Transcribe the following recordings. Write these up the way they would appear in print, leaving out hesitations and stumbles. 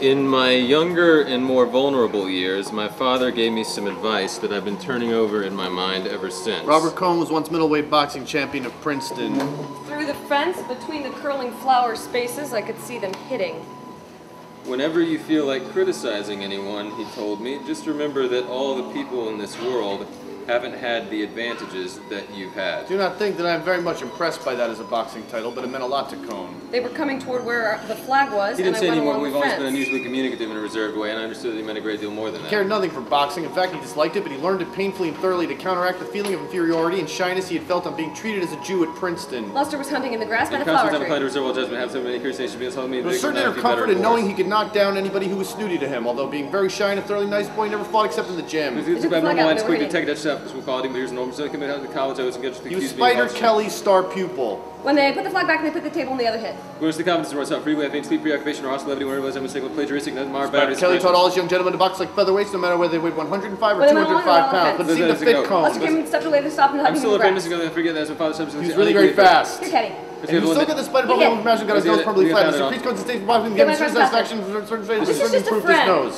In my younger and more vulnerable years, my father gave me some advice that I've been turning over in my mind ever since. Robert Cohn was once middleweight boxing champion of Princeton. Through the fence, between the curling flower spaces, I could see them hitting. Whenever you feel like criticizing anyone, he told me, just remember that all the people in this world haven't had the advantages that you've had. Do not think that I am very much impressed by that as a boxing title, but it meant a lot to Cohn. They were coming toward where the flag was, He didn't and I say went anymore. along We've the always fence. been unusually communicative in a reserved way, and I understood that he meant a great deal more than that. He cared nothing for boxing. In fact, he disliked it, but he learned it painfully and thoroughly to counteract the feeling of inferiority and shyness he had felt on being treated as a Jew at Princeton. Lester was hunting in the grass by In the flower constant tree. inclined to reserve all judgment, have so many curious should be told me. There was a certain inner comfort in knowing he could knock down anybody who was snooty to him. Although being very shy and a thoroughly nice boy, he never fought except in the gym. It's about normal lines, quick to take that stuff, this will quality, but here's normal. So he came out of the college, I was going to He was Spider Kelly's star pupil. When they put the flag back, they put the table on the other hit. Where's the confidence to myself? Freeway, faint sleep, preoccupation, or hostility, whenever it was a mistake with plagiaristic, doesn't mar Spider Kelly taught all his young gentlemen to box like featherweights, no matter whether they weighed 105 or Well, they went 205 along pounds. the But it seemed to fit Cohn. Lester came and stepped away to stop and I'm hunting in still the a grass. famous ago, I forget that's what father substance. He was really very fast. You're kidding. And he was so good that Spider Kelly was got his nose permanently flat. Mr. Priest goes to state for boxing, Get gives my his friend satisfaction for certain phases, This is certainly just a improved his friend. nose.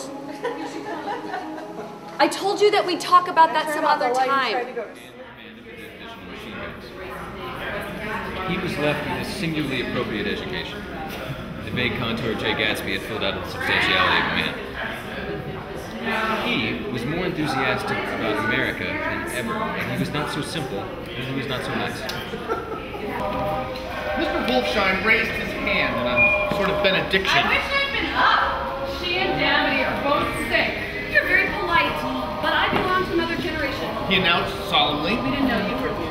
I told you that we'd talk about that some other time. He was left with a singularly appropriate education. The vague contour of J. Gatsby had filled out the substantiality of a man. He was more enthusiastic about America than ever, and he was not so simple, and he was not so nice. Mr. Wolfsheim raised his hand in a sort of benediction. I wish I'd been up. She and Damity are both sick. You're very polite, but I belong to another generation. He announced solemnly. We didn't know you were here.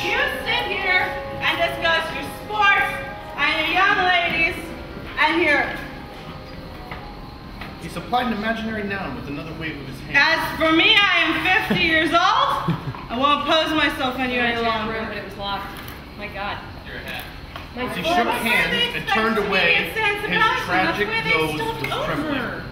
You sit here and discuss your sports and your young ladies and your... He supplied an imaginary noun with another wave of his hand. As for me, I am 50 years old. I won't pose myself on you any longer. But it was locked. My God. As he shook hands and turned away, his tragic nose was trembling.